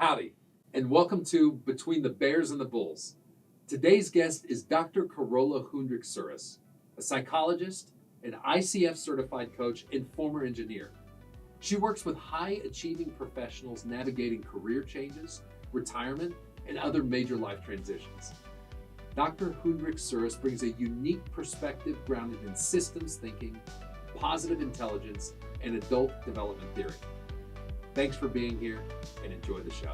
Howdy, and welcome to Between the Bears and the Bulls. Today's guest is Dr. Carola Hundrich-Souris, a psychologist, an ICF-certified coach, and former engineer. She works with high-achieving professionals navigating career changes, retirement, and other major life transitions. Dr. Hundrich-Souris brings a unique perspective grounded in systems thinking, positive intelligence, and adult development theory. Thanks for being here and enjoy the show.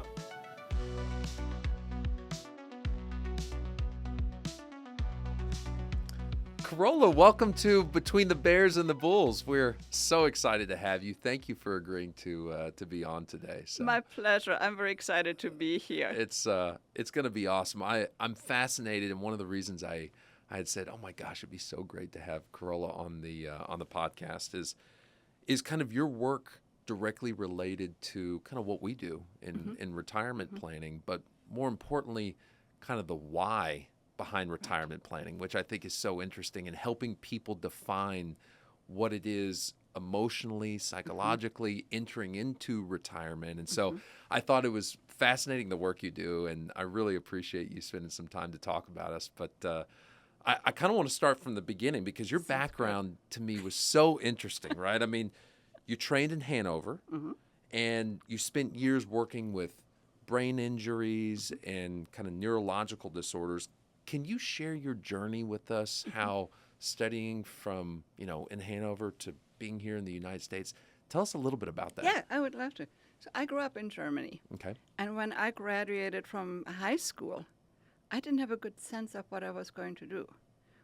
Carola, welcome to Between the Bears and the Bulls. We're so excited to have you. Thank you for agreeing to be on today. So, my pleasure. I'm very excited to be here. It's going to be awesome. I'm fascinated, and one of the reasons I had said, "Oh my gosh, it'd be so great to have Carola on the podcast," is kind of your work directly related to kind of what we do in retirement planning, but more importantly, kind of the why behind retirement planning, which I think is so interesting in helping people define what it is emotionally, psychologically entering into retirement. And so I thought it was fascinating the work you do, and I really appreciate you spending some time to talk about us. But I kind of want to start from the beginning because your background to me was so interesting, right? I mean, you trained in Hanover, and you spent years working with brain injuries and kind of neurological disorders. Can you share your journey with us, how studying from, in Hanover to being here in the United States? Tell us a little bit about that. Yeah, I would love to. So I grew up in Germany. Okay. And when I graduated from high school, I didn't have a good sense of what I was going to do.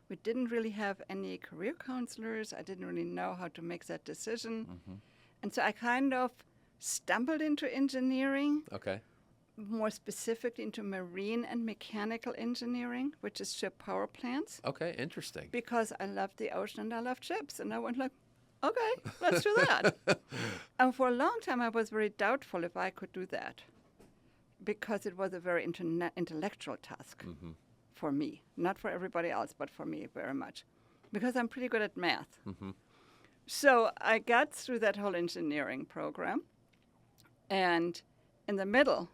We didn't really have any career counselors. I didn't really know how to make that decision. And so I kind of stumbled into engineering. Okay. More specifically into marine and mechanical engineering, which is ship power plants. Okay, interesting. Because I loved the ocean and I loved ships. And I went like, okay, let's do that. And for a long time, I was very doubtful if I could do that because it was a very intellectual task for me. Not for everybody else, but for me very much. Because I'm pretty good at math. So I got through that whole engineering program. And in the middle,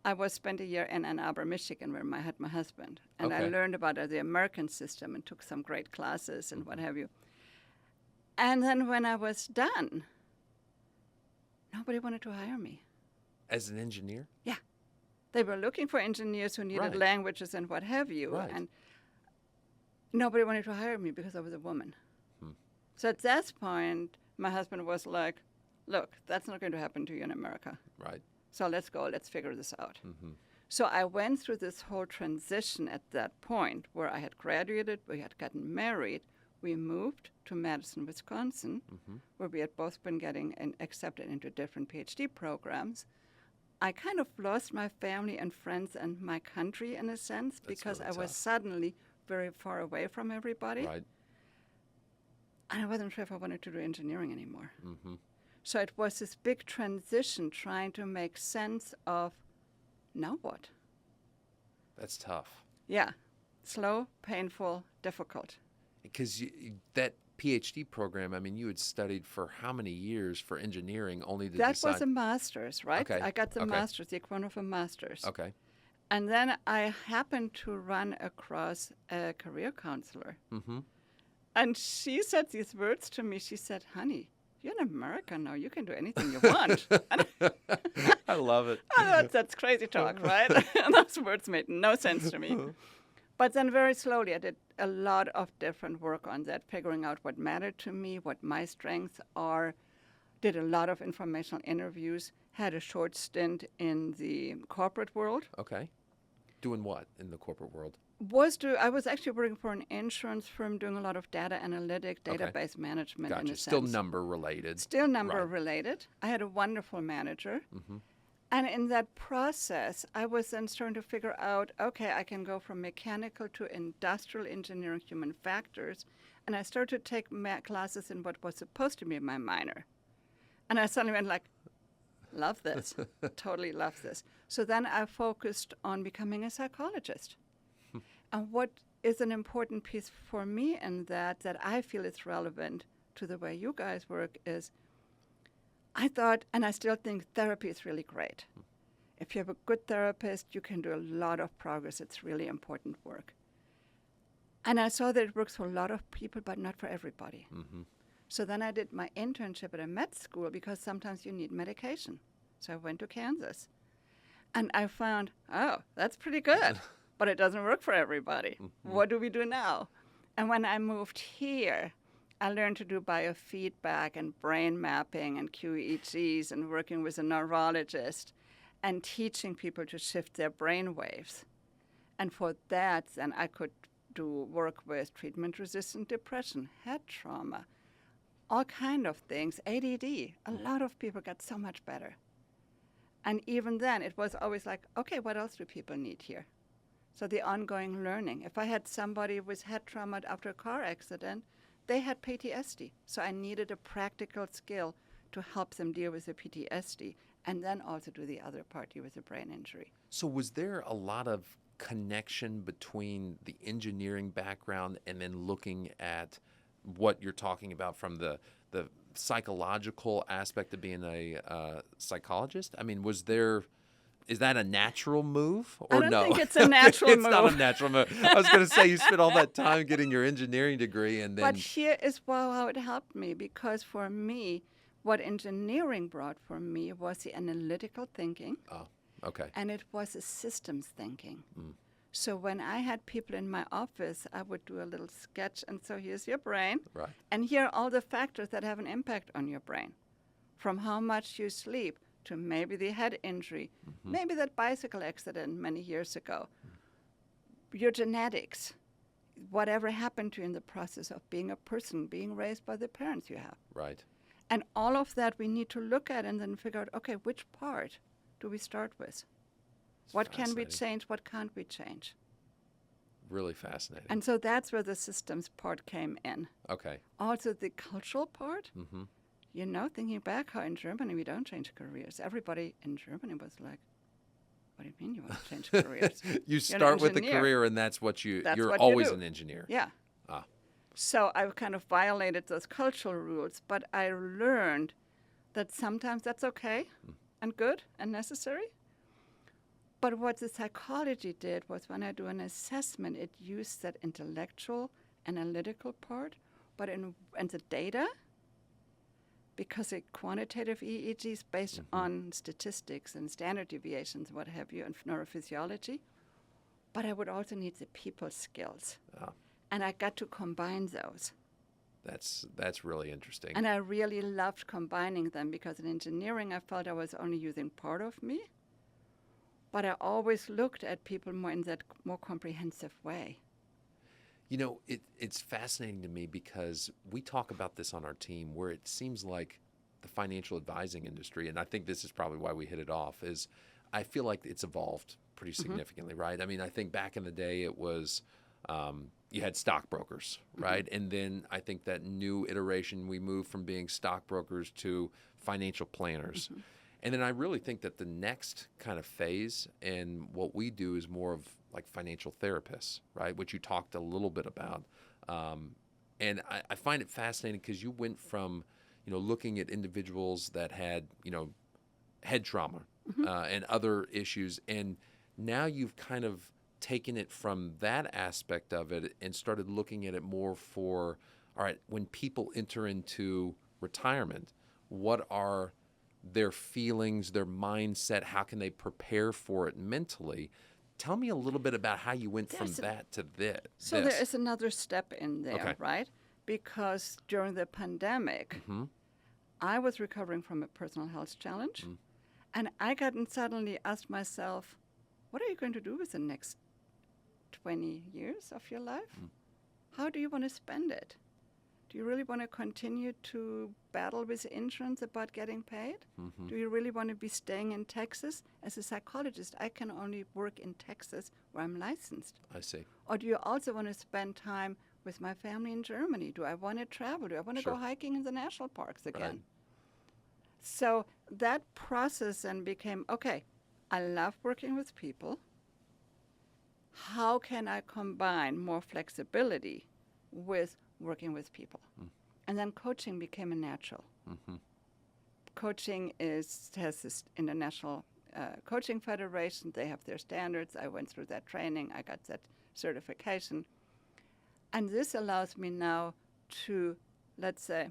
I spent a year in Ann Arbor, Michigan, where I had my husband. And I learned about the American system and took some great classes and what have you. And then when I was done, nobody wanted to hire me. As an engineer? Yeah. They were looking for engineers who needed languages and what have you. Right. And nobody wanted to hire me because I was a woman. So at that point, my husband was like, look, that's not going to happen to you in America. Right. So let's go, let's figure this out. So I went through this whole transition at that point where I had graduated, we had gotten married, we moved to Madison, Wisconsin, where we had both been getting accepted into different PhD programs. I kind of lost my family and friends and my country in a sense because I was suddenly very far away from everybody. Right. And I wasn't sure if I wanted to do engineering anymore. So it was this big transition trying to make sense of, now what? That's tough. Yeah. Slow, painful, difficult. Because that PhD program, I mean, you had studied for how many years for engineering only to decide? That was a master's, right? Okay. I got the master's, the equivalent of a master's. Okay. And then I happened to run across a career counselor. And she said these words to me. She said, honey, you're in America now. You can do anything you want. I love it. I thought that's crazy talk, right? Those words made no sense to me. But then very slowly I did a lot of different work on that, figuring out what mattered to me, what my strengths are, did a lot of informational interviews, had a short stint in the corporate world. Okay. Doing what in the corporate world? I was actually working for an insurance firm doing a lot of data analytic, database management in a sense. Still number related. Still number related. I had a wonderful manager. And in that process, I was then starting to figure out, okay, I can go from mechanical to industrial engineering, human factors. And I started to take classes in what was supposed to be my minor. And I suddenly went like, love this, totally love this. So then I focused on becoming a psychologist. And what is an important piece for me in that I feel is relevant to the way you guys work is I thought, and I still think therapy is really great. If you have a good therapist, you can do a lot of progress. It's really important work. And I saw that it works for a lot of people, but not for everybody. Mm-hmm. So then I did my internship at a med school because sometimes you need medication. So I went to Kansas. And I found, oh, that's pretty good, but it doesn't work for everybody. Mm-hmm. What do we do now? And when I moved here, I learned to do biofeedback and brain mapping and QEEGs and working with a neurologist and teaching people to shift their brain waves. And for that, then I could do work with treatment-resistant depression, head trauma, all kind of things, ADD. A lot of people got so much better. And even then, it was always like, okay, what else do people need here? So the ongoing learning. If I had somebody with head trauma after a car accident, they had PTSD. So I needed a practical skill to help them deal with the PTSD and then also do the other part, deal with the brain injury. So was there a lot of connection between the engineering background and then looking at what you're talking about from the psychological aspect of being a psychologist? I mean, is that a natural move or no? I don't think it's a natural it's move. It's not a natural move. I was going to say you spent all that time getting your engineering degree and then... But here is how it helped me, because for me, what engineering brought for me was the analytical thinking. Oh, okay. And it was a systems thinking. Mm. So when I had people in my office, I would do a little sketch, and so here's your brain. Right. And here are all the factors that have an impact on your brain, from how much you sleep to maybe the head injury, maybe that bicycle accident many years ago, your genetics, whatever happened to you in the process of being a person, being raised by the parents you have. Right. And all of that we need to look at and then figure out, okay, which part do we start with? What can we change? What can't we change? Really fascinating. And so that's where the systems part came in. Okay. Also the cultural part. Mm-hmm. You know, thinking back how in Germany we don't change careers. Everybody in Germany was like, what do you mean you want to change careers? You start with the career and that's what you're always an engineer. Yeah. Ah. So I kind of violated those cultural rules, but I learned that sometimes that's okay and good and necessary. But what the psychology did was when I do an assessment, it used that intellectual, analytical part, but in the data, because a quantitative EEG is based on statistics and standard deviations, what have you, and neurophysiology. But I would also need the people skills. Oh. And I got to combine those. That's really interesting. And I really loved combining them because in engineering I felt I was only using part of me. But I always looked at people more in that more comprehensive way. You know, it's fascinating to me because we talk about this on our team where it seems like the financial advising industry, and I think this is probably why we hit it off, is I feel like it's evolved pretty significantly, right? I mean, I think back in the day it was you had stockbrokers, right? And then I think that new iteration, we moved from being stockbrokers to financial planners. And then I really think that the next kind of phase and what we do is more of like financial therapists, right? Which you talked a little bit about. And I find it fascinating because you went from, looking at individuals that had, head trauma and other issues. And now you've kind of taken it from that aspect of it and started looking at it more for, all right, when people enter into retirement, what are their feelings, their mindset, how can they prepare for it mentally? Tell me a little bit about how you went from that to this. So there is another step in there, right? Because during the pandemic, I was recovering from a personal health challenge, and I got and suddenly asked myself, what are you going to do with the next 20 years of your life? How do you want to spend it? Do you really want to continue to battle with insurance about getting paid? Do you really want to be staying in Texas? As a psychologist, I can only work in Texas where I'm licensed. I see. Or do you also want to spend time with my family in Germany? Do I want to travel? Do I want to go hiking in the national parks again? Right. So that process then became, okay, I love working with people. How can I combine more flexibility with working with people? And then coaching became a natural. Coaching has this international Coaching Federation. They have their standards. I went through that training. I got that certification. And this allows me now to, let's say,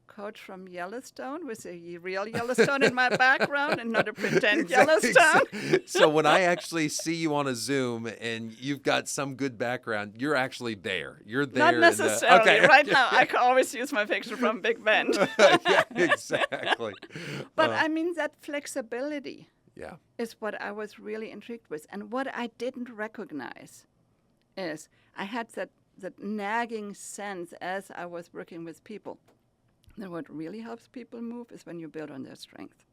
coach from Yellowstone with a real Yellowstone in my background and not a pretend Yellowstone. So when I actually see you on a Zoom and you've got some good background, you're actually there. You're there. Not necessarily. Right now, I can always use my picture from Big Bend. Yeah, exactly. But I mean, that flexibility Yeah. is what I was really intrigued with. And what I didn't recognize is I had that nagging sense as I was working with people. Then what really helps people move is when you build on their strength.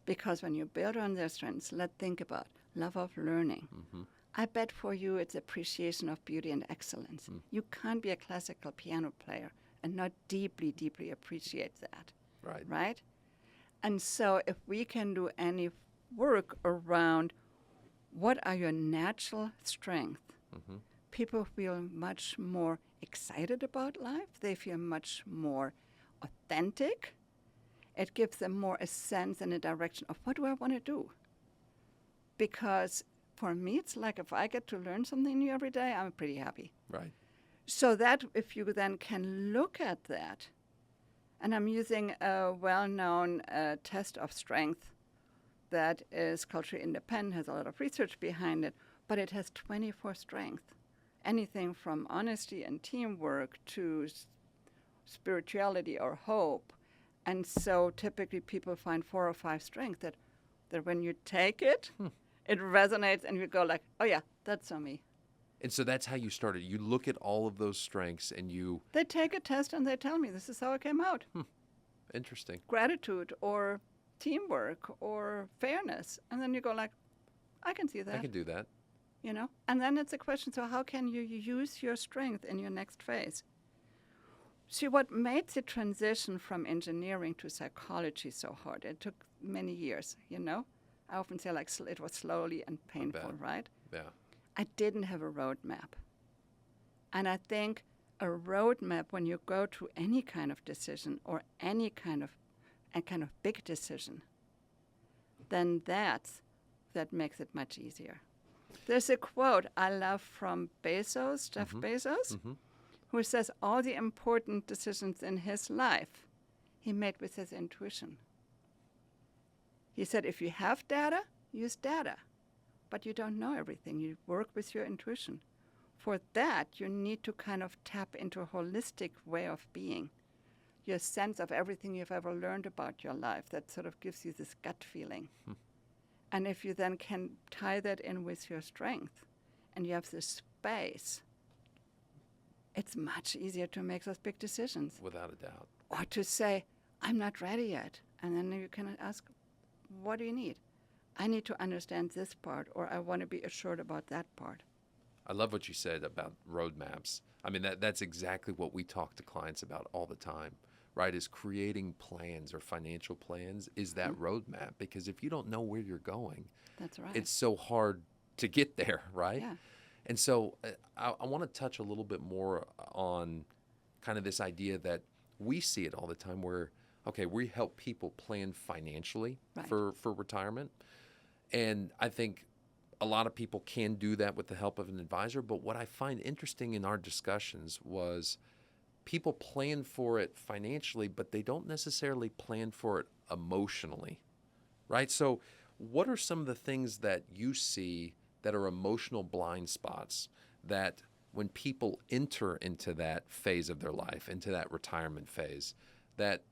Because when you build on their strengths, let's think about love of learning. I bet for you it's appreciation of beauty and excellence. You can't be a classical piano player and not deeply, deeply appreciate that. Right? And so if we can do any work around what are your natural strengths, people feel much more excited about life. They feel much more authentic. It gives them more a sense and a direction of what do I want to do? Because for me, it's like if I get to learn something new every day, I'm pretty happy. Right. So that if you then can look at that, and I'm using a well-known test of strength that is culturally independent, has a lot of research behind it, but it has 24 strengths. Anything from honesty and teamwork to spirituality or hope. And so typically people find 4 or 5 strengths that when you take it, it resonates and you go like, oh yeah, that's on me. And so that's how you started. You look at all of those strengths and you... They take a test and they tell me this is how it came out. Interesting. Gratitude or teamwork or fairness. And then you go like, I can see that. I can do that. You know? And then it's a question, so how can you use your strength in your next phase? See, what made the transition from engineering to psychology so hard, it took many years, you know? I often say like it was slowly and painful, right? Yeah. I didn't have a roadmap. And I think a roadmap, when you go to any kind of decision or any kind of big decision, then that makes it much easier. There's a quote I love from Bezos, Jeff Bezos, who says all the important decisions in his life he made with his intuition. He said, if you have data, use data. But you don't know everything. You work with your intuition. For that, you need to kind of tap into a holistic way of being. Your sense of everything you've ever learned about your life that sort of gives you this gut feeling. And if you then can tie that in with your strength and you have this space, it's much easier to make those big decisions. Without a doubt. Or to say, I'm not ready yet. And then you can ask, what do you need? I need to understand this part, or I want to be assured about that part. I love what you said about roadmaps. I mean, that's exactly what we talk to clients about all the time, right? Is creating plans or financial plans is that roadmap. Because if you don't know where you're going, that's right. It's so hard to get there, right? Yeah. And so I want to touch a little bit more on kind of this idea that we see it all the time where, okay, we help people plan financially for retirement. And I think a lot of people can do that with the help of an advisor. But what I find interesting in our discussions was people plan for it financially, but they don't necessarily plan for it emotionally, right? So what are some of the things that you see that are emotional blind spots that when people enter into that phase of their life, into that retirement phase, that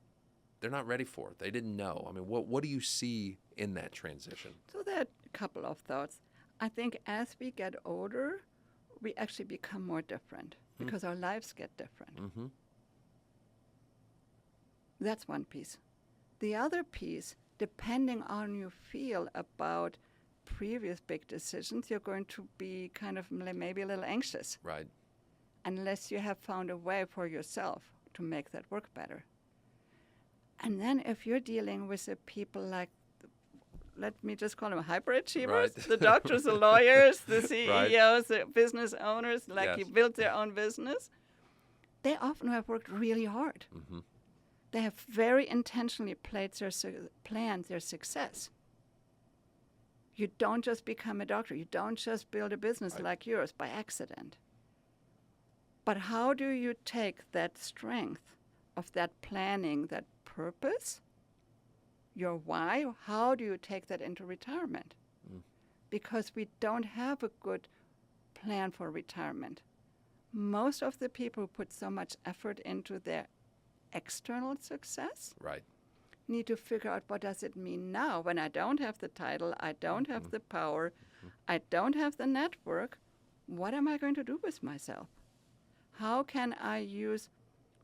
they're not ready for it? They didn't know. I mean, what do you see in that transition? So there are a couple of thoughts. I think as we get older, we actually become more different because our lives get different. That's one piece. The other piece, depending on how you feel about previous big decisions, you're going to be kind of maybe a little anxious. Right. Unless you have found a way for yourself to make that work better. And then if you're dealing with the people like, let me just call them hyperachievers, the doctors, the lawyers, the CEOs, the business owners, like you built their own business, they often have worked really hard. they have very intentionally planned their success. You don't just become a doctor. You don't just build a business Right. like yours by accident. But how do you take that strength of that planning, that purpose, your why, how do you take that into retirement? Because we don't have a good plan for retirement. Most of the people who put so much effort into their external success Right. need to figure out, what does it mean now when I don't have the title, I don't have the power, I don't have the network? What am I going to do with myself? How can I use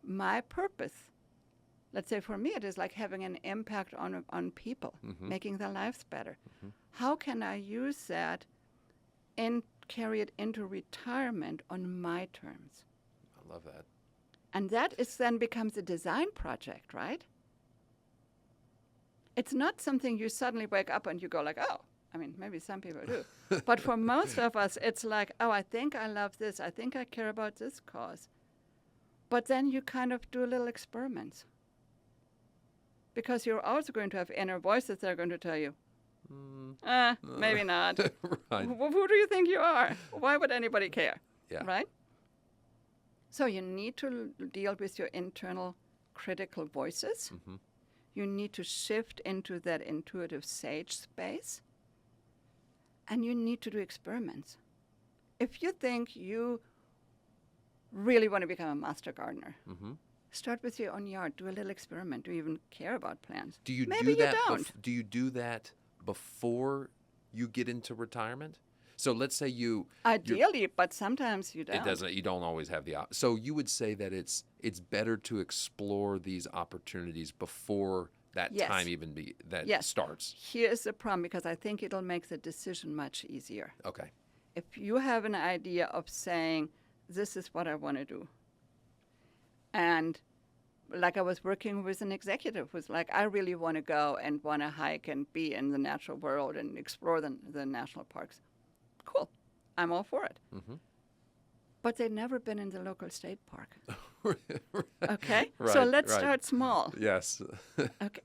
my purpose? Let's say for me it is like having an impact on people, making their lives better. How can I use that and carry it into retirement on my terms? I love that. And that is then becomes a design project, right? It's not something you suddenly wake up and you go like, oh, I mean, maybe some people do. But for most of us, it's like, oh, I think I love this. I think I care about this cause. But then you kind of do little experiments. Because you're also going to have inner voices that are going to tell you, maybe not. Right. Who do you think you are? Why would anybody care? Yeah. Right? So you need to deal with your internal critical voices. You need to shift into that intuitive sage space. And you need to do experiments. If you think you really want to become a master gardener, start with your own yard. Do a little experiment. Do you even care about plants? Do you Maybe do that? you don't. Do you do that before you get into retirement? So let's say Ideally, but sometimes you don't. It doesn't. You don't always have the. So you would say that it's better to explore these opportunities before that Yes. time even Yes. starts. Here's the problem, because I think it'll make the decision much easier. Okay. If you have an idea of saying, this is what I want to do, and like I was working with an executive who's like, I really want to go and want to hike and be in the natural world and explore the national parks. Cool. I'm all for it. But they've never been in the local state park. Okay? So let's start small. Yes. Okay.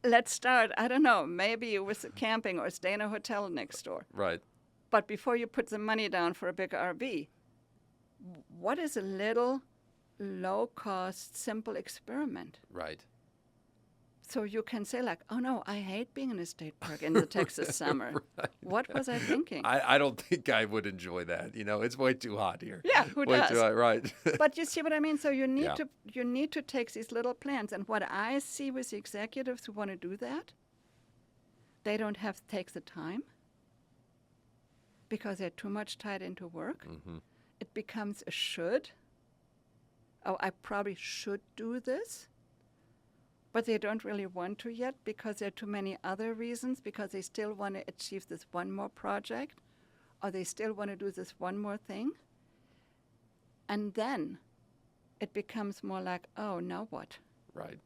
Let's start, I don't know, maybe with camping or stay in a hotel next door. Right. But before you put the money down for a big RV, what is a little low-cost, simple experiment? Right. So you can say like, oh no, I hate being in a state park in the Texas summer. Right. What was I thinking? I don't think I would enjoy that. It's way too hot here. Yeah, who way does? Too hot, right. But you see what I mean? So you need Yeah. to take these little plans. And what I see with the executives who want to do that, they don't have to take the time because they're too much tied into work. It becomes a should. Oh, I probably should do this. But they don't really want to yet because there are too many other reasons, because they still want to achieve this one more project, or they still want to do this one more thing. And then it becomes more like, oh, now what? Right.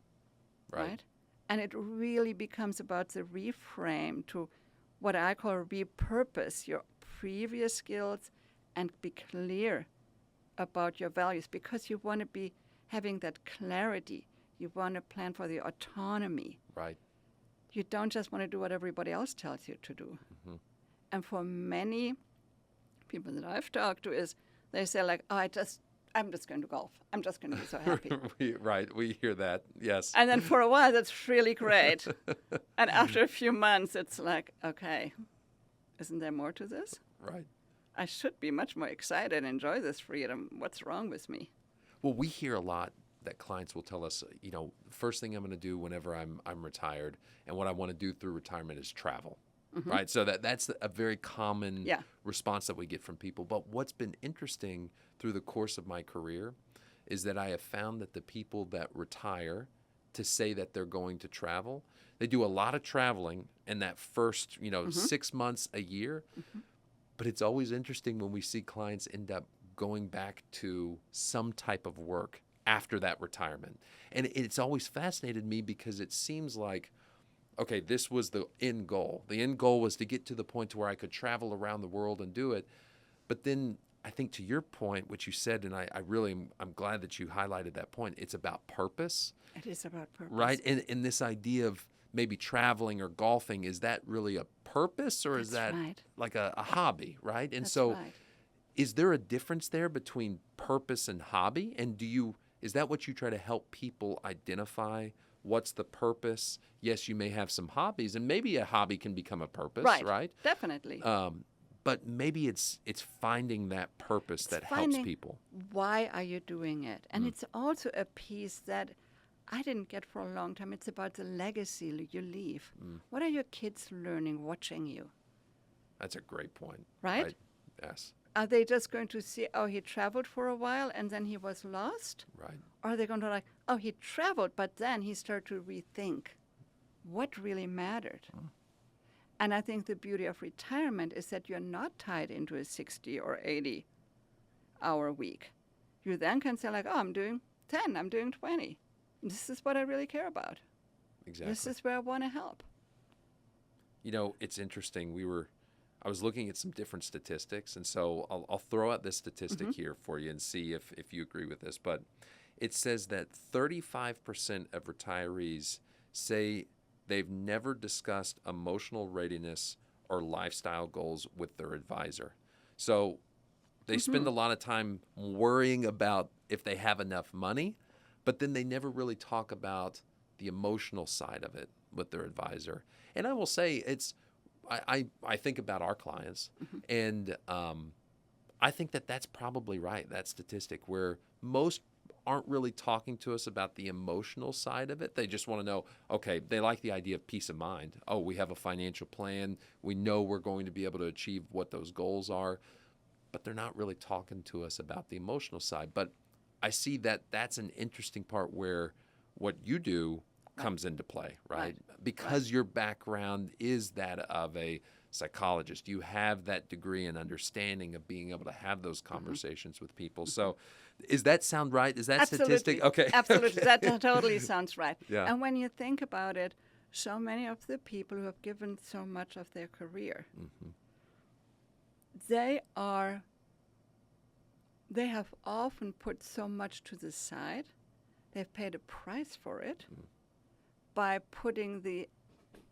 And it really becomes about the reframe to what I call repurpose your previous skills and be clear about your values, because you want to be having that clarity. You want to plan for the autonomy. Right. You don't just want to do what everybody else tells you to do. And for many people that I've talked to is they say like, oh, I'm just going to golf. I'm just going to be so happy. We hear that. Yes. And then for a while, that's really great. And after a few months, it's like, okay, isn't there more to this? Right. I should be much more excited and enjoy this freedom. What's wrong with me? Well, we hear a lot that clients will tell us, first thing I'm going to do whenever I'm retired, and what I want to do through retirement is travel, right? So that's a very common response that we get from people. But what's been interesting through the course of my career is that I have found that the people that retire to say that they're going to travel, they do a lot of traveling in that first, 6 months, a year. But it's always interesting when we see clients end up going back to some type of work after that retirement. And it's always fascinated me because it seems like, okay, this was the end goal. The end goal was to get to the point to where I could travel around the world and do it. But then I think to your point, what you said, and I'm glad that you highlighted that point. It's about purpose. It is about purpose. Right? And this idea of maybe traveling or golfing, is that really a purpose, or is that like a hobby, right? And so is there a difference there between purpose and hobby? And is that what you try to help people identify? What's the purpose? Yes, you may have some hobbies, and maybe a hobby can become a purpose, right? Definitely. But maybe it's finding that purpose that helps people. Why are you doing it? And it's also a piece that I didn't get for a long time. It's about the legacy you leave. What are your kids learning watching you? That's a great point. Right? Yes. Are they just going to see, oh, he traveled for a while and then he was lost? Right. Or are they going to like, oh, he traveled, but then he started to rethink what really mattered? And I think the beauty of retirement is that you're not tied into a 60 or 80 hour week. You then can say like, oh, I'm doing 10, I'm doing 20. This is what I really care about. Exactly. This is where I want to help. You know, it's interesting. I was looking at some different statistics, and so I'll throw out this statistic here for you and see if you agree with this. But it says that 35% of retirees say they've never discussed emotional readiness or lifestyle goals with their advisor. So they spend a lot of time worrying about if they have enough money, but then they never really talk about the emotional side of it with their advisor. And I will say I think about our clients, and I think that's probably right, that statistic, where most aren't really talking to us about the emotional side of it. They just want to know, okay, they like the idea of peace of mind. Oh, we have a financial plan. We know we're going to be able to achieve what those goals are, but they're not really talking to us about the emotional side. But I see that that's an interesting part where what you do comes into play, right? Because your background is that of a psychologist. You have that degree and understanding of being able to have those conversations with people. So is that sound right? Is that statistic? Okay. Absolutely. That totally sounds right. Yeah. And when you think about it, so many of the people who have given so much of their career, they have often put so much to the side. They've paid a price for it by putting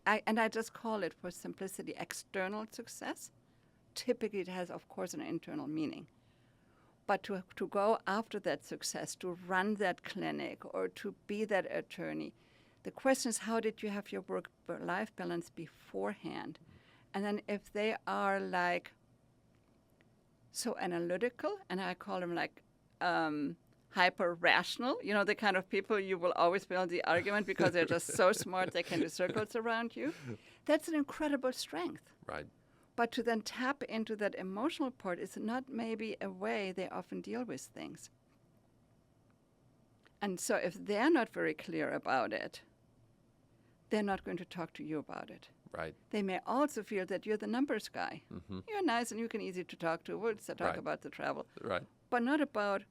and I just call it, for simplicity, external success. Typically, it has, of course, an internal meaning. But to go after that success, to run that clinic, or to be that attorney, the question is, how did you have your work-life balance beforehand? And then if they are like so analytical, and I call them like hyper-rational, you know, the kind of people you will always be on the argument because they're just so smart they can do circles around you. That's an incredible strength. Right. But to then tap into that emotional part is not maybe a way they often deal with things. And so if they're not very clear about it, they're not going to talk to you about it. Right. They may also feel that you're the numbers guy. You're nice and you can easy to talk to. We'll talk about the travel. Right. But not about,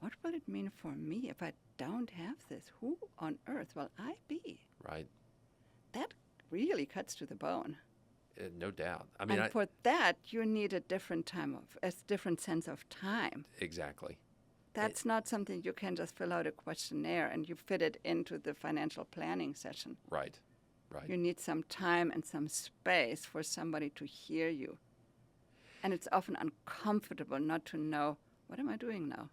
what will it mean for me if I don't have this? Who on earth will I be? Right. That really cuts to the bone. No doubt. I mean, and for that, you need a different sense of time. Exactly. That's not something you can just fill out a questionnaire and you fit it into the financial planning session. Right. Right. You need some time and some space for somebody to hear you. And it's often uncomfortable not to know, what am I doing now?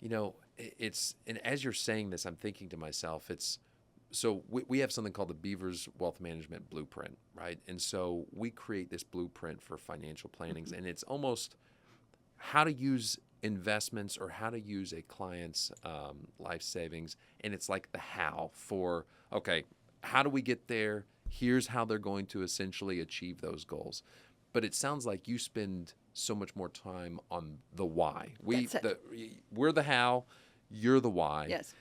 You know, and as you're saying this, I'm thinking to myself, so we have something called the Beavers Wealth Management Blueprint, right? And so we create this blueprint for financial plannings, and it's almost how to use investments or how to use a client's life savings, and it's like the how for, okay, how do we get there? Here's how they're going to essentially achieve those goals. But it sounds like you spend so much more time on the why. We're the how, you're the why. Yes.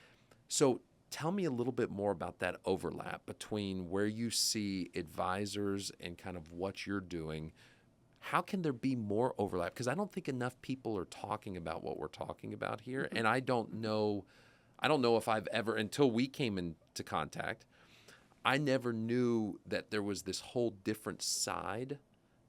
So tell me a little bit more about that overlap between where you see advisors and kind of what you're doing. How can there be more overlap? Because I don't think enough people are talking about what we're talking about here. And I don't know if I've ever, until we came into contact, I never knew that there was this whole different side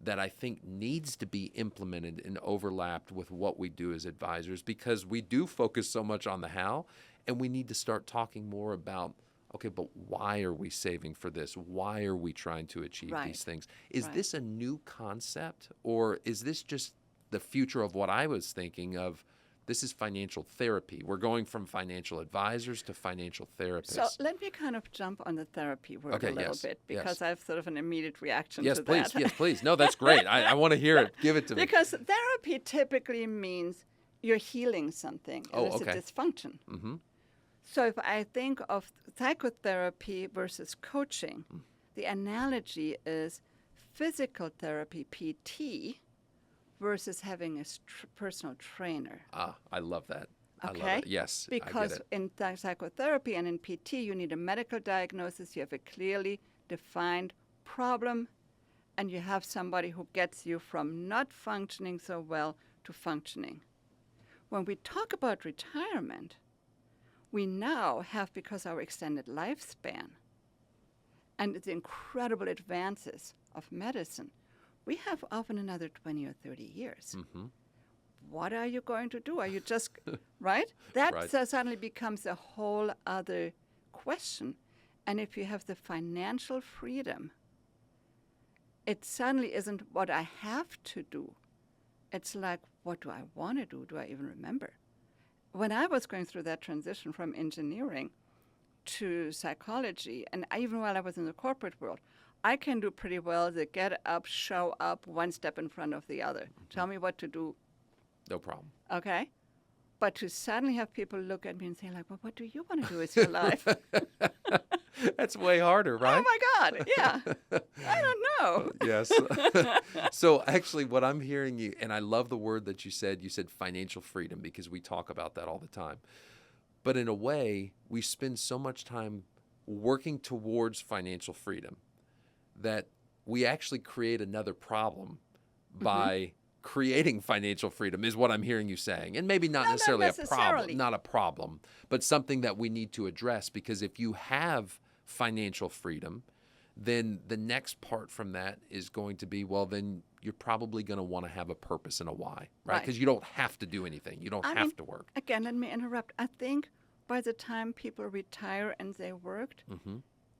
that I think needs to be implemented and overlapped with what we do as advisors, because we do focus so much on the how, and we need to start talking more about, okay, but why are we saving for this? Why are we trying to achieve these things? Is this a new concept, or is this just the future of what I was thinking of? This is financial therapy. We're going from financial advisors to financial therapists. So let me kind of jump on the therapy word a little bit, because I have sort of an immediate reaction to that. Yes, please. No, that's great. I want to hear it. Give it to me. Because therapy typically means you're healing something. It's a dysfunction. Mm-hmm. So if I think of psychotherapy versus coaching, the analogy is physical therapy, PT, versus having a personal trainer. I love that. Okay? I love it. Yes, because I get it. In psychotherapy and in PT, you need a medical diagnosis, you have a clearly defined problem, and you have somebody who gets you from not functioning so well to functioning. When we talk about retirement, we now have, because our extended lifespan and the incredible advances of medicine, we have often another 20 or 30 years. Mm-hmm. What are you going to do? Are you just, right? That suddenly becomes a whole other question. And if you have the financial freedom, it suddenly isn't what I have to do. It's like, what do I want to do? Do I even remember? When I was going through that transition from engineering to psychology, and even while I was in the corporate world, I can do pretty well the get up, show up, one step in front of the other. Mm-hmm. Tell me what to do. No problem. Okay? But to suddenly have people look at me and say, like, well, what do you want to do with your life? That's way harder, right? Oh, my God. Yeah. I don't know. Yes. So actually what I'm hearing you, and I love the word that you said financial freedom, because we talk about that all the time. But in a way, we spend so much time working towards financial freedom that we actually create another problem by creating financial freedom, is what I'm hearing you saying. And maybe not necessarily a problem, but something that we need to address, because if you have financial freedom, then the next part from that is going to be, well, then you're probably going to want to have a purpose and a why, right? Because you don't have to do anything. You don't have to work. Again, let me interrupt. I think by the time people retire and they worked,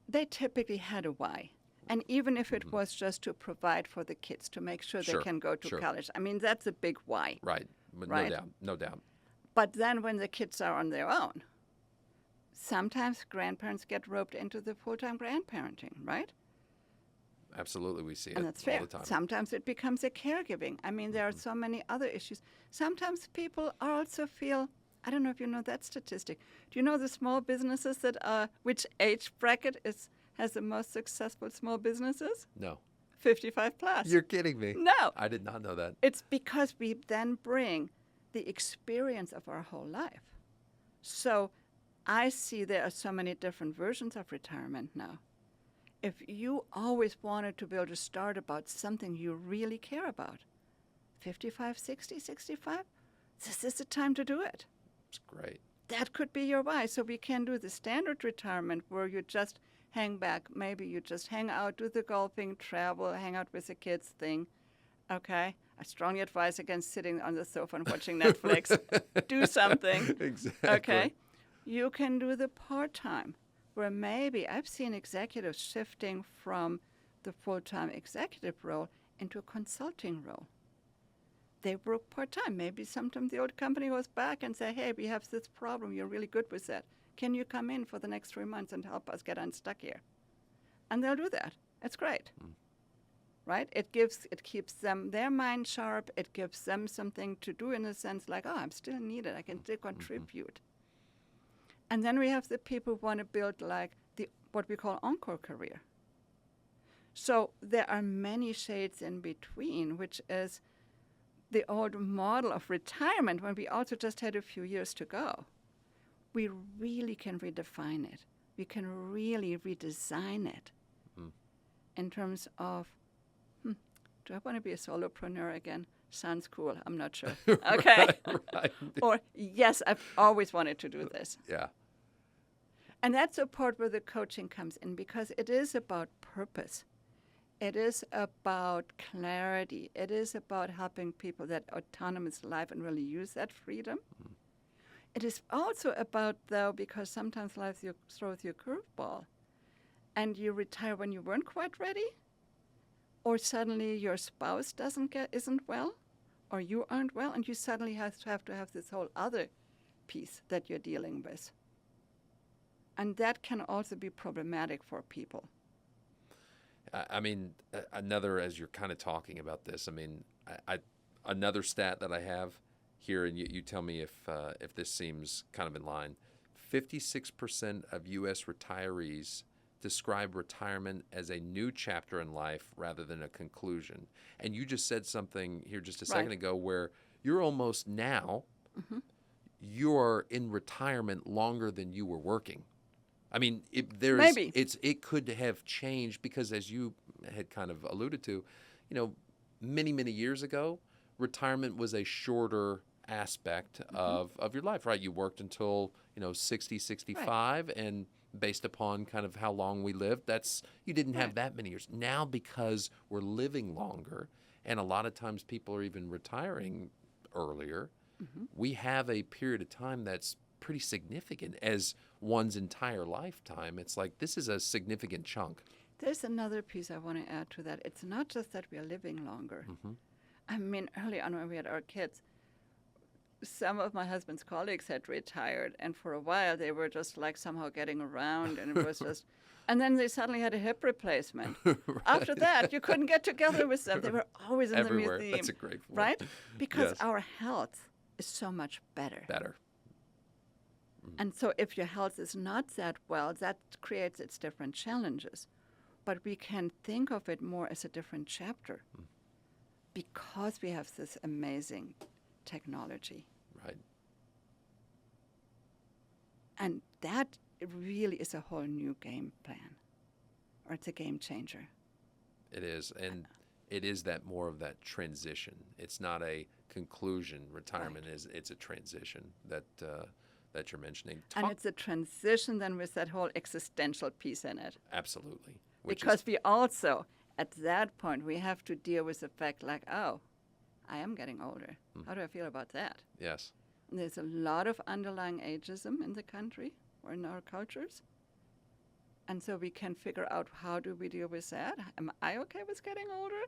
they typically had a why. And even if it was just to provide for the kids, to make sure they can go to college. I mean, that's a big why. Right. No doubt. But then when the kids are on their own, sometimes grandparents get roped into the full-time grandparenting, right? Absolutely, we see it and that's fair. all the time. Sometimes it becomes a caregiving. I mean, there are so many other issues. Sometimes people also feel, I don't know if you know that statistic. Do you know the small businesses that which age bracket has the most successful small businesses? No. 55 plus. You're kidding me. No. I did not know that. It's because we then bring the experience of our whole life. So I see there are so many different versions of retirement now. If you always wanted to be able to start about something you really care about, 55, 60, 65, this is the time to do it. It's great. That could be your why. So we can do the standard retirement where you just hang back. Maybe you just hang out, do the golfing, travel, hang out with the kids thing. Okay? I strongly advise against sitting on the sofa and watching Netflix. Do something. Exactly. Okay? You can do the part-time, where maybe I've seen executives shifting from the full-time executive role into a consulting role. They work part-time. Maybe sometimes the old company goes back and say, hey, we have this problem. You're really good with that. Can you come in for the next 3 months and help us get unstuck here? And they'll do that. It's great. Right? It keeps them, their mind sharp. It gives them something to do in a sense like, oh, I'm still needed. I can still contribute. And then we have the people who want to build like what we call encore career. So there are many shades in between, which is the old model of retirement when we also just had a few years to go. We really can redefine it. We can really redesign it in terms of, do I want to be a solopreneur again? Sounds cool. I'm not sure. Okay. Right. Or, yes, I've always wanted to do this. Yeah. And that's the part where the coaching comes in, because it is about purpose. It is about clarity. It is about helping people that autonomous life and really use that freedom. Mm. It is also about, though, because sometimes life throws you a curveball and you retire when you weren't quite ready, or suddenly your spouse isn't well, or you aren't well, and you suddenly have to have this whole other piece that you're dealing with. And that can also be problematic for people. I mean, another, as you're kind of talking about this, I mean, another stat that I have here, and you tell me if this seems kind of in line, 56% of U.S. retirees describe retirement as a new chapter in life rather than a conclusion. And you just said something here just a second ago where you're almost now, you're in retirement longer than you were working. I mean, it could have changed because, as you had kind of alluded to, many, many years ago, retirement was a shorter aspect of your life, right? You worked until, 60, 65, and based upon kind of how long we lived, you didn't have that many years. Now, because we're living longer, and a lot of times people are even retiring earlier, we have a period of time that's pretty significant as one's entire lifetime. It's like this is a significant chunk. There's another piece I want to add to that. It's not just that we are living longer. I mean, early on when we had our kids, some of my husband's colleagues had retired, and for a while they were just like somehow getting around, and it was just, and then they suddenly had a hip replacement. After that, you couldn't get together with them. They were always in Everywhere. the museum. That's a great point. Right? Because Yes. our health is so much better. Mm. And so if your health is not that well, that creates its different challenges. But we can think of it more as a different chapter because we have this amazing technology. Right. And that really is a whole new game plan, or it's a game changer. It is. And it is that more of that transition. It's not a conclusion. Retirement it's a transition that you're mentioning. And it's a transition then with that whole existential piece in it. Absolutely. Because we also, at that point, we have to deal with the fact like, oh, I am getting older. How do I feel about that? Yes. And there's a lot of underlying ageism in the country or in our cultures. And so we can figure out how do we deal with that? Am I okay with getting older?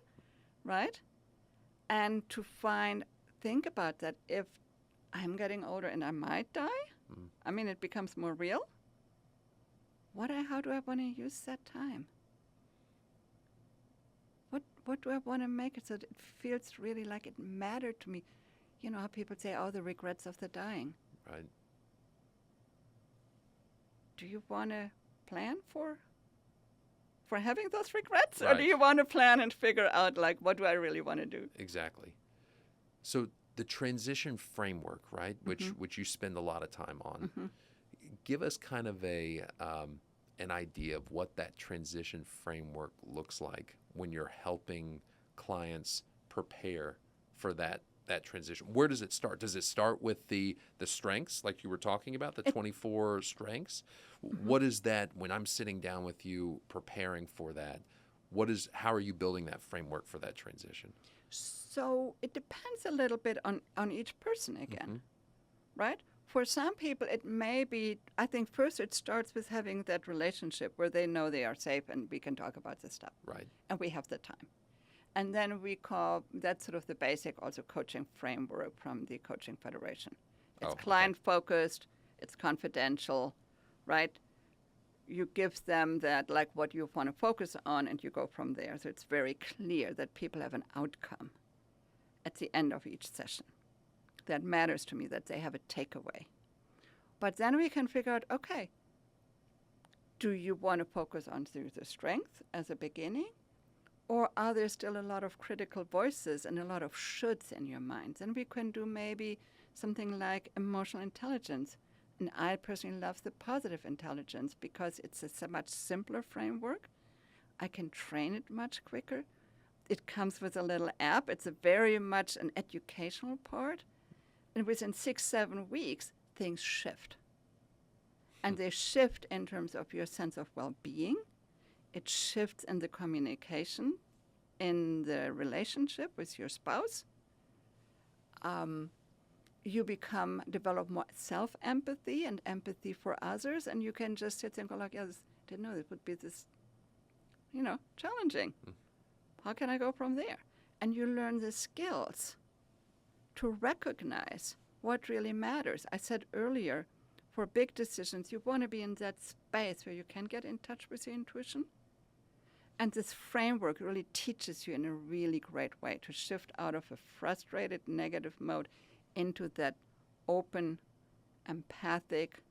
Right? And to think about that if I'm getting older and I might die, I mean, it becomes more real. How do I want to use that time? What do I want to make it so that it feels really like it mattered to me? You know how people say, oh, the regrets of the dying. Right. Do you want to plan for having those regrets? Right. Or do you want to plan and figure out, like, what do I really want to do? Exactly. So the transition framework, right, which you spend a lot of time on, give us kind of an idea of what that transition framework looks like when you're helping clients prepare for that transition. Where does it start? Does it start with the strengths, like you were talking about, the 24 strengths? What is that when I'm sitting down with you preparing for that? How are you building that framework for that transition? So it depends a little bit on each person again, right? For some people, it may be, I think first it starts with having that relationship where they know they are safe and we can talk about this stuff. Right. And we have the time. And then we call, that's sort of the basic also coaching framework from the Coaching Federation. It's client-focused, it's confidential, right? You give them that, like what you want to focus on, and you go from there. So it's very clear that people have an outcome at the end of each session. That matters to me, that they have a takeaway. But then we can figure out, okay, do you want to focus on the strength as a beginning? Or are there still a lot of critical voices and a lot of shoulds in your mind? Then we can do maybe something like emotional intelligence. And I personally love the positive intelligence because it's a much simpler framework. I can train it much quicker. It comes with a little app. It's very much an educational part. And within 6-7 weeks, things shift. And they shift in terms of your sense of well-being. It shifts in the communication in the relationship with your spouse. You develop more self-empathy and empathy for others, and you can just sit there and go like, yeah, didn't know it would be this, challenging. How can I go from there? And you learn the skills to recognize what really matters. I said earlier, for big decisions, you want to be in that space where you can get in touch with your intuition. And this framework really teaches you in a really great way to shift out of a frustrated, negative mode into that open, empathic,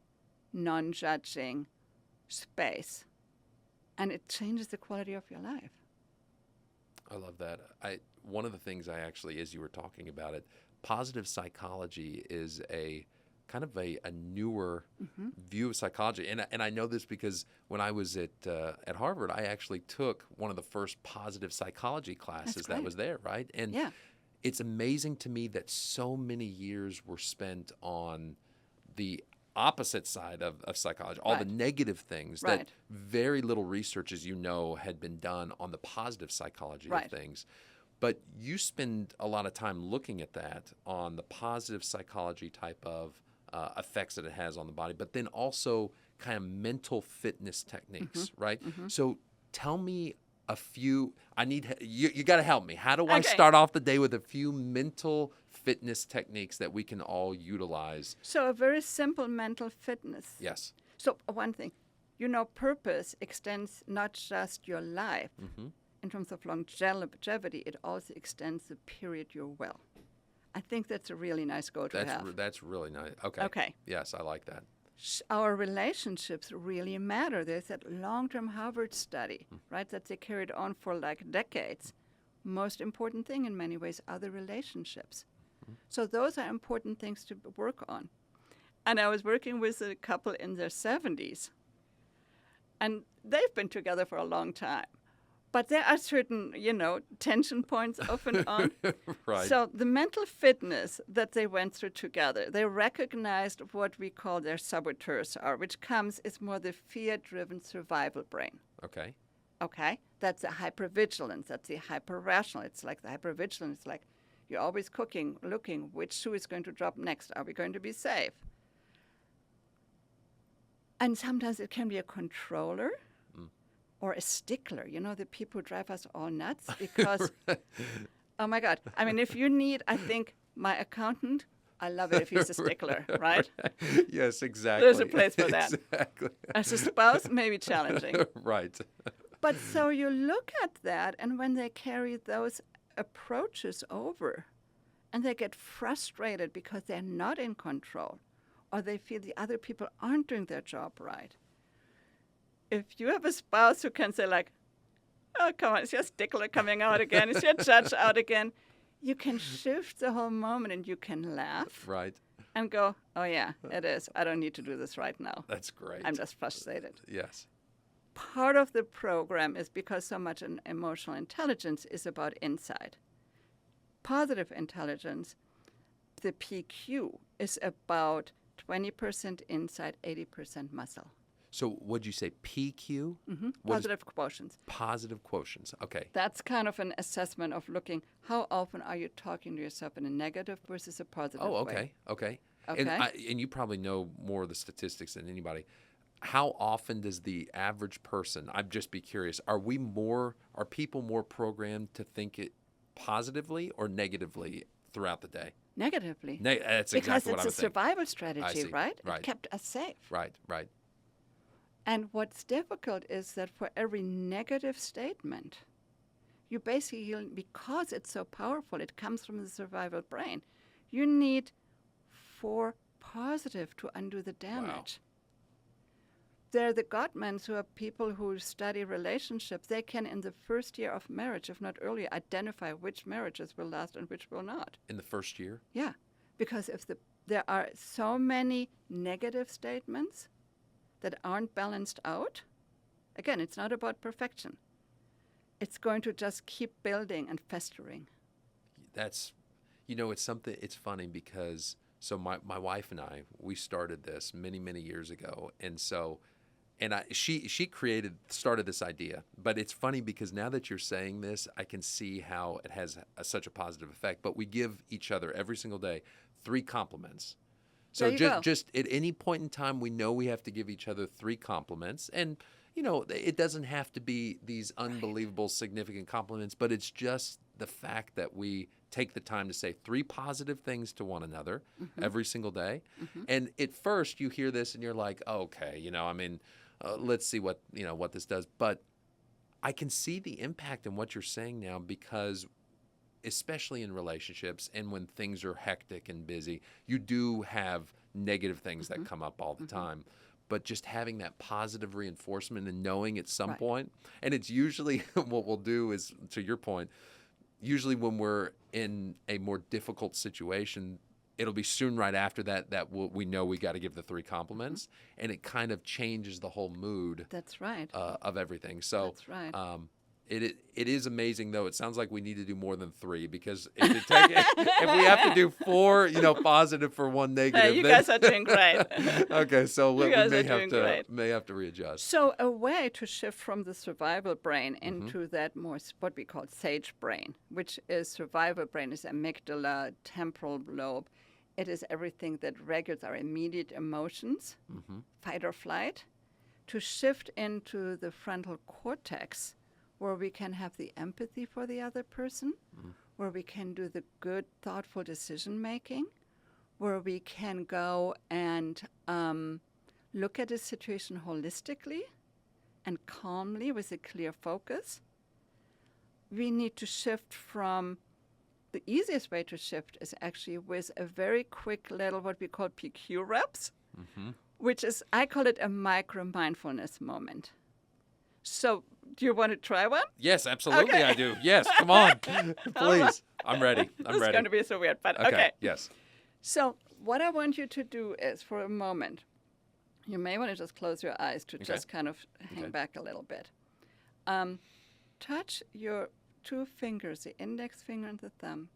non-judging space. And it changes the quality of your life. I love that. One of the things I actually, as you were talking about it, positive psychology is a kind of a newer view of psychology. And I know this because when I was at Harvard, I actually took one of the first positive psychology classes that was there, right? And it's amazing to me that so many years were spent on the opposite side of psychology, all the negative things that very little research, as you know, had been done on the positive psychology of things. But you spend a lot of time looking at that on the positive psychology type of effects that it has on the body, but then also kind of mental fitness techniques, right? So tell me a few. You got to help me. How do I start off the day with a few mental fitness techniques that we can all utilize? So a very simple mental fitness. Yes. So one thing, purpose extends not just your life. In terms of longevity, it also extends the period you're well. I think that's a really nice goal to have. That's really nice. Okay. Yes, I like that. Our relationships really matter. There's that long-term Harvard study, right, that they carried on for like decades. Most important thing in many ways are the relationships. So those are important things to work on. And I was working with a couple in their 70s. And they've been together for a long time. But there are certain, tension points off and on. Right. So the mental fitness that they went through together, they recognized what we call their saboteurs are, which is more the fear-driven survival brain. Okay. That's the hypervigilance. That's the hyper-rational. It's like the hypervigilance. It's like you're always looking which shoe is going to drop next. Are we going to be safe? And sometimes it can be a controller. Or a stickler, the people who drive us all nuts because, oh my God. I mean, if you need, I think, my accountant, I love it if he's a stickler, right? Yes, exactly. There's a place for that. Exactly. As a spouse, maybe challenging. Right. But so you look at that, and when they carry those approaches over, and they get frustrated because they're not in control, or they feel the other people aren't doing their job right, if you have a spouse who can say like, oh, come on, it's your stickler coming out again, it's your judge out again, you can shift the whole moment and you can laugh. Right. And go, oh yeah, it is. I don't need to do this right now. That's great. I'm just frustrated. Yes. Part of the program is because so much emotional intelligence is about insight. Positive intelligence, the PQ, is about 20% insight, 80% muscle. So what'd you say, PQ? Positive quotients. Positive quotients, okay. That's kind of an assessment of looking, how often are you talking to yourself in a negative versus a positive way? Okay. And you probably know more of the statistics than anybody. How often does the average person, I'd just be curious, are people more programmed to think it positively or negatively throughout the day? Negatively. That's exactly what I was saying. Because it's a survival strategy, right? Right. It kept us safe. Right. And what's difficult is that for every negative statement, you basically, because it's so powerful, it comes from the survival brain, you need 4 positive to undo the damage. Wow. They're the Gottmans, who are people who study relationships. They can, in the first year of marriage, if not earlier, identify which marriages will last and which will not. In the first year? Yeah, because there are so many negative statements that aren't balanced out, again, it's not about perfection. It's going to just keep building and festering. That's, it's funny because, so my wife and I, we started this many, many years ago. And so And she started this idea. But it's funny because now that you're saying this, I can see how it has such a positive effect. But we give each other every single day 3 compliments. So just at any point in time, we know we have to give each other 3 compliments. And, it doesn't have to be these unbelievable, significant compliments, but it's just the fact that we take the time to say 3 positive things to one another every single day. And at first you hear this and you're like, oh, okay, let's see what this does. But I can see the impact in what you're saying now, because especially in relationships and when things are hectic and busy, you do have negative things that come up all the time. But just having that positive reinforcement and knowing at some point, and it's usually what we'll do is, to your point, usually when we're in a more difficult situation, it'll be soon right after that we know we got to give the 3 compliments, and it kind of changes the whole mood. That's right. Of everything. So that's right. It is amazing, though. It sounds like we need to do more than 3, because if we have to do 4, positive for 1 negative, you guys are doing great. Okay, so we may have to readjust. So a way to shift from the survival brain into that more what we call sage brain, which is survival brain, is amygdala, temporal lobe. It is everything that regulates our immediate emotions, fight or flight, to shift into the frontal cortex, where we can have the empathy for the other person, where we can do the good, thoughtful decision-making, where we can go and look at a situation holistically and calmly with a clear focus. We need to shift from, the easiest way to shift is actually with a very quick little what we call PQ reps, which is, I call it a micro-mindfulness moment. So, do you want to try one? Yes, absolutely. Okay. I do. Yes, come on. Please. I'm ready. This is going to be so weird, but okay. Yes. So what I want you to do is, for a moment, you may want to just close your eyes to just kind of hang back a little bit. Touch your 2 fingers, the index finger and the thumb,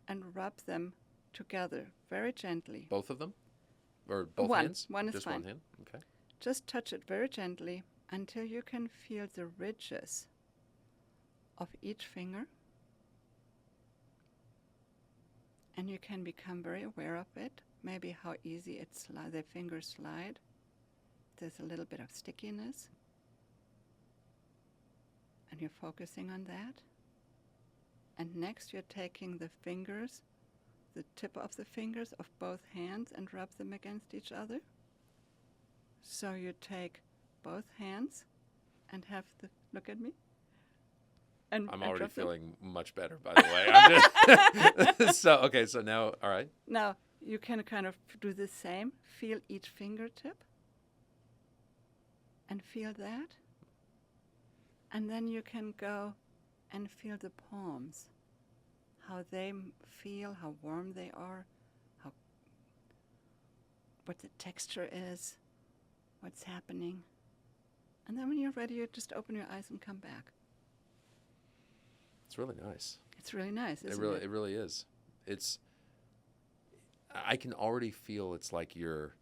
and rub them together very gently. Both of them? Or both hands? One is just fine. One hand? Okay. Just touch it very gently until you can feel the ridges of each finger. And you can become very aware of it, maybe how easy the fingers slide. There's a little bit of stickiness. And you're focusing on that. And next you're taking the fingers, the tip of the fingers of both hands, and rub them against each other. So you take both hands and look at me. And I'm already feeling much better, by the way. So now, all right. Now you can kind of do the same. Feel each fingertip and feel that. And then you can go and feel the palms, how they feel, how warm they are, what the texture is, what's happening. And then when you're ready, you just open your eyes and come back. It's really nice. It's really nice, isn't it? It really is. I can already feel it's like your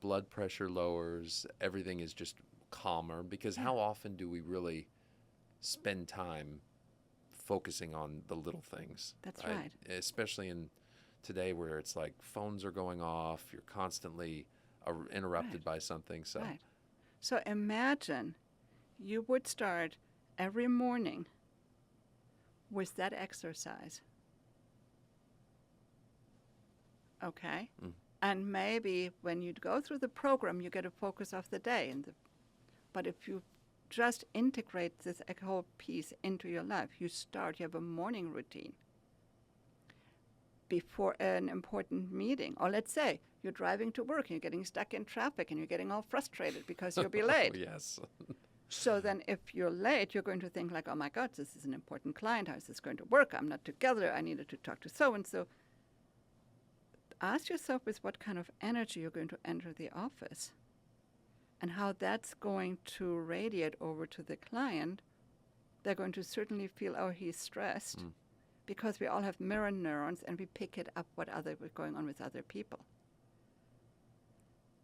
blood pressure lowers, everything is just calmer, because how often do we really spend time focusing on the little things? That's right. Especially in today where it's like phones are going off, you're constantly interrupted by something. So. Right. So imagine you would start every morning with that exercise. Okay? And maybe when you go through the program, you get a focus of the day. But if you just integrate this whole piece into your life, you have a morning routine before an important meeting. Or let's say you're driving to work and you're getting stuck in traffic and you're getting all frustrated because you'll be late. Yes. So then if you're late, you're going to think like, oh my God, this is an important client. How is this going to work? I'm not together. I needed to talk to so-and-so. Ask yourself with what kind of energy you're going to enter the office and how that's going to radiate over to the client. They're going to certainly feel, oh, he's stressed, because we all have mirror neurons and we pick it up what's going on with other people.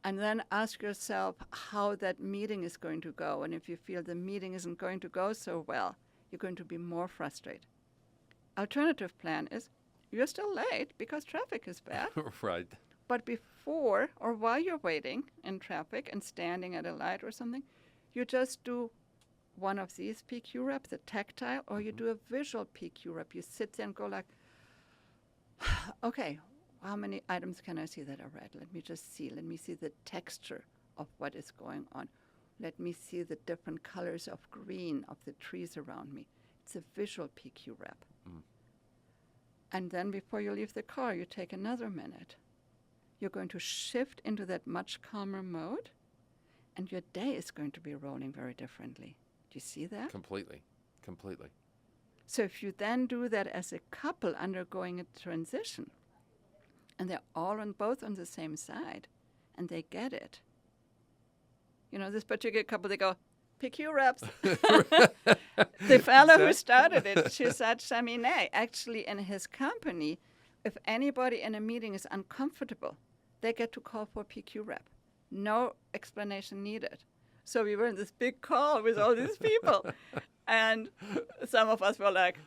And then ask yourself how that meeting is going to go. And if you feel the meeting isn't going to go so well, you're going to be more frustrated. Alternative plan is you're still late because traffic is bad. Right. But before or while you're waiting in traffic and standing at a light or something, you just do one of these PQ reps, the tactile, or you do a visual PQ rep. You sit there and go like, okay, how many items can I see that are red? Let me just see. Let me see the texture of what is going on. Let me see the different colors of green of the trees around me. It's a visual PQ rep. And then before you leave the car, you take another minute. You're going to shift into that much calmer mode, and your day is going to be rolling very differently. Do you see that? Completely. So if you then do that as a couple undergoing a transition, and they're all both on the same side, and they get it. You know, this particular couple, they go, PQ reps. The fellow who started it, Shizat Chamineh, actually in his company, if anybody in a meeting is uncomfortable, they get to call for a PQ rep. No explanation needed. So we were in this big call with all these people. And some of us were like,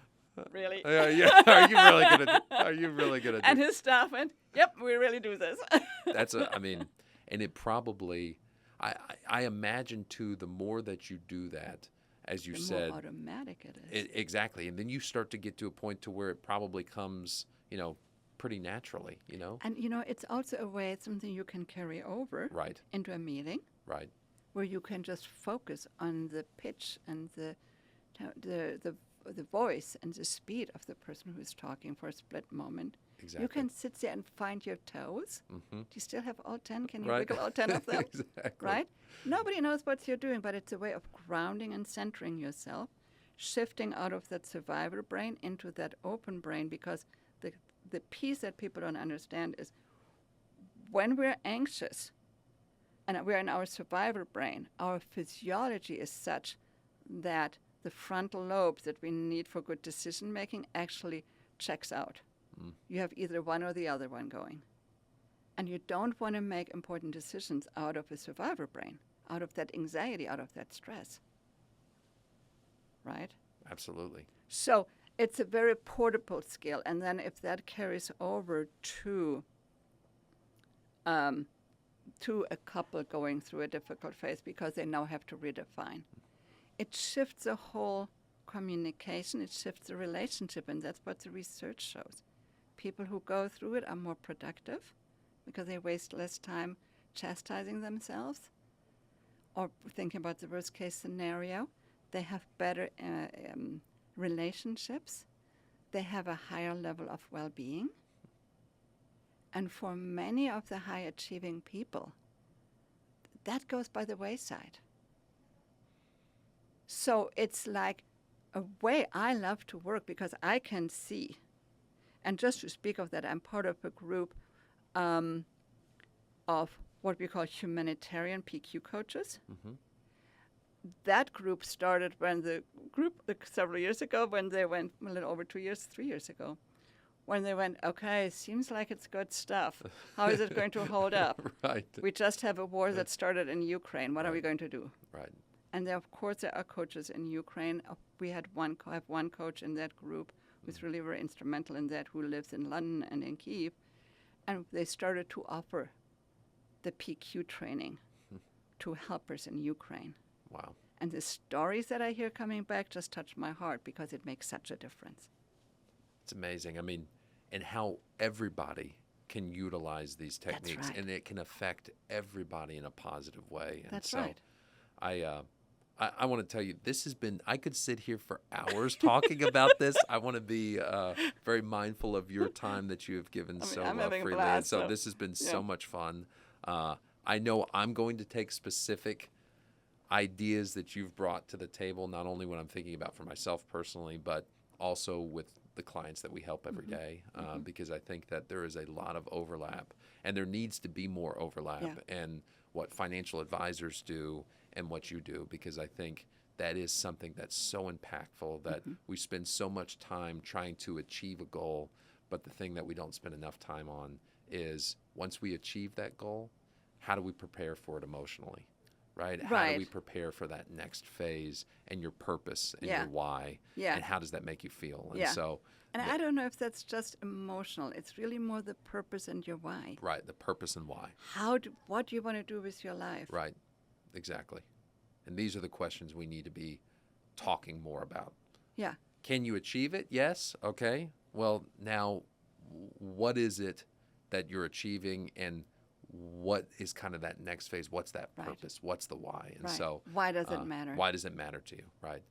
really? Yeah. Are you really gonna do And his staff went, yep, we really do this. And it probably, I imagine too, the more that you do that, as you said, the more automatic it is. Exactly. And then you start to get to a point to where it probably comes, pretty naturally, And, it's also a way, it's something you can carry over Right. into a meeting. Right. Where you can just focus on the pitch and the voice and the speed of the person who's talking for a split moment. Exactly. You can sit there and find your toes. Mm-hmm. Do you still have all 10? Can you Right. wiggle all 10 of them? Exactly. Right? Nobody knows what you're doing, but it's a way of grounding and centering yourself, shifting out of that survivor brain into that open brain, because the piece that people don't understand is when we're anxious and we're in our survivor brain, our physiology is such that the frontal lobes that we need for good decision making actually checks out. You have either one or the other one going. And you don't want to make important decisions out of a survivor brain, out of that anxiety, out of that stress. Right? Absolutely. So it's a very portable skill. And then if that carries over to a couple going through a difficult phase because they now have to redefine, it shifts the whole communication, it shifts the relationship, and that's what the research shows. People who go through it are more productive because they waste less time chastising themselves or thinking about the worst case scenario. They have better relationships. They have a higher level of well-being. And for many of the high-achieving people, that goes by the wayside. So it's like a way I love to work because I can see. And just to speak of that, I'm part of a group of what we call humanitarian PQ coaches. Mm-hmm. That group started when the group, several years ago, when they went, a little over 3 years ago, when they went, okay, seems like it's good stuff. How is it going to hold up? Right. We just have a war that started in Ukraine. What are we Right. going to do? Right. And there, of course, there are coaches in Ukraine. We had one coach in that group who's really very instrumental in that, who lives in London and in Kyiv. And they started to offer the PQ training to helpers in Ukraine. Wow. And the stories that I hear coming back just touch my heart because it makes such a difference. It's amazing. I mean, and how everybody can utilize these techniques, right. and it can affect everybody in a positive way. And That's so right. I want to tell you, this has been, I could sit here for hours talking about this. I want to be very mindful of your time that you have given I'm having a freely. blast, And so so, this has been yeah. so much fun. I know I'm going to take specific ideas that you've brought to the table, not only when I'm thinking about for myself personally, but also with the clients that we help every day, because I think that there is a lot of overlap, and there needs to be more overlap in what financial advisors do and what you do, because I think that is something that's so impactful that we spend so much time trying to achieve a goal, but the thing that we don't spend enough time on is once we achieve that goal, how do we prepare for it emotionally, right? How Right. do we prepare for that next phase and your purpose and Yeah. your why? Yeah. And how does that make you feel? And Yeah. so, And I don't know if that's just emotional. It's really more the purpose and your why. right, the purpose and why. What do you want to do with your life? Right, exactly. And these are the questions we need to be talking more about. Yeah. Can you achieve it? Yes. Okay. Well, now, what is it that you're achieving, and what is kind of that next phase? What's that Right. purpose? What's the why? And Right. so, Why does it matter? Why does it matter to you? Right.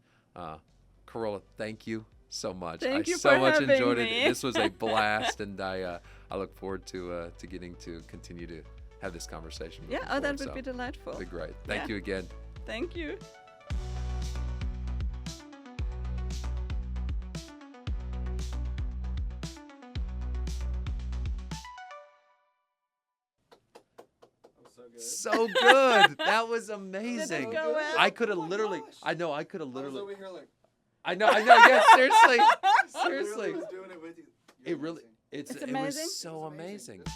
Carola, thank you so much. Thank I you so for much having enjoyed me. it. This was a blast, and I look forward to getting to continue to have this conversation. Yeah, moving that forward. would So, be delightful. it'd be great. Thank Yeah. you again. Thank you. So good. That was amazing. Did it go well? I could have Oh my literally. gosh. I know. I could have I was literally. over here like, I know. Yeah. Seriously. I literally Seriously. was doing it with you. It really. Amazing. It was amazing? so It was amazing. amazing.